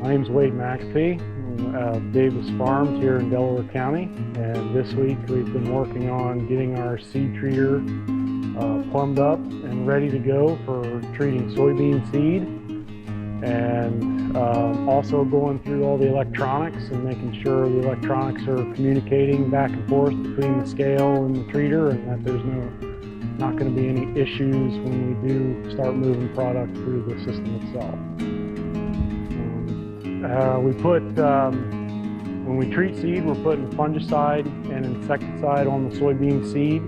My name's Wade McAfee, Davis Farms here in Delaware County, and this week we've been working on getting our seed treater plumbed up and ready to go for treating soybean seed, and also going through all the electronics and making sure the electronics are communicating back and forth between the scale and the treater, and that there's not going to be any issues when we do start moving product through the system itself. When we treat seed, we're putting fungicide and insecticide on the soybean seed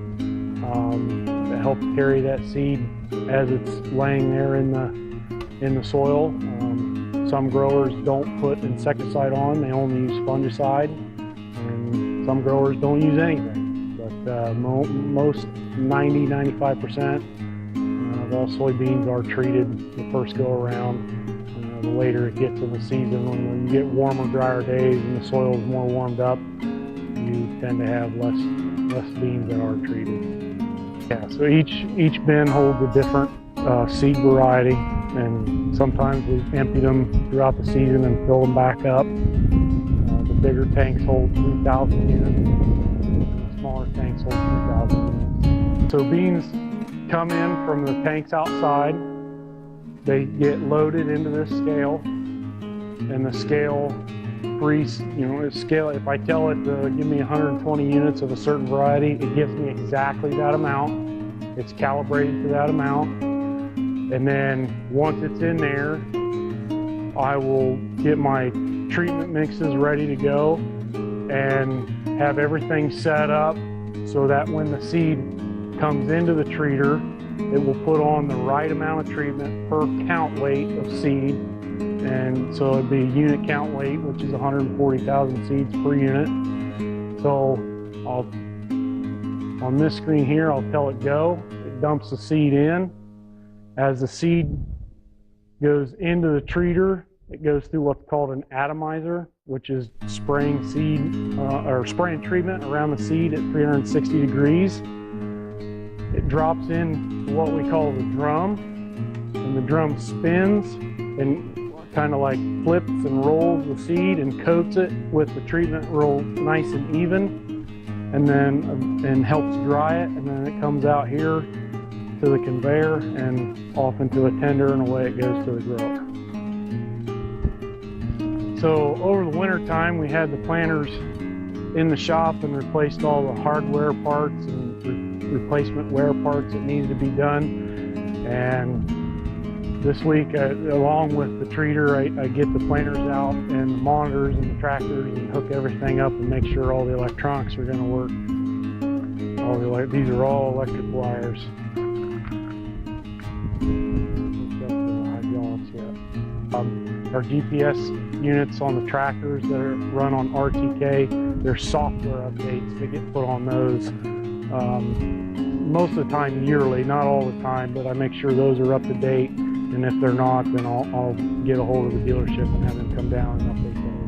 to help carry that seed as it's laying there in the soil. Some growers don't put insecticide on, they only use fungicide, and some growers don't use anything. But most 90–95% of all soybeans are treated the first go around. The later it gets in the season, when you get warmer, drier days and the soil is more warmed up, you tend to have less beans that are treated. Yeah, so each bin holds a different seed variety, and sometimes we empty them throughout the season and fill them back up. The bigger tanks hold 3,000 units, and the smaller tanks hold 2,000 units. So beans come in from the tanks outside. They get loaded into this scale, and the scale if I tell it to give me 120 units of a certain variety, it gives me exactly that amount. It's calibrated to that amount. And then once it's in there, I will get my treatment mixes ready to go and have everything set up so that when the seed comes into the treater, it will put on the right amount of treatment per count weight of seed. And so it'd be unit count weight, which is 140,000 seeds per unit. So on this screen here, I'll tell it go. It dumps the seed in. As the seed goes into the treater, it goes through what's called an atomizer, which is spraying seed or spraying treatment around the seed at 360 degrees. It drops into what we call the drum, and the drum spins and kind of like flips and rolls the seed and coats it with the treatment real nice and even, and then helps dry it, and then it comes out here to the conveyor and off into a tender, and away it goes to the grower. So over the winter time, we had the planters in the shop and replaced all the hardware parts and replacement wear parts that needed to be done. And this week, along with the treater, I get the planters out and the monitors and the tractors and hook everything up and make sure all the electronics are going to work. These are all electric wires. Our GPS units on the tractors that are run on RTK, there's software updates that get put on those. Most of the time yearly, not all the time, but I make sure those are up to date, and if they're not, then I'll get a hold of the dealership and have them come down and update them.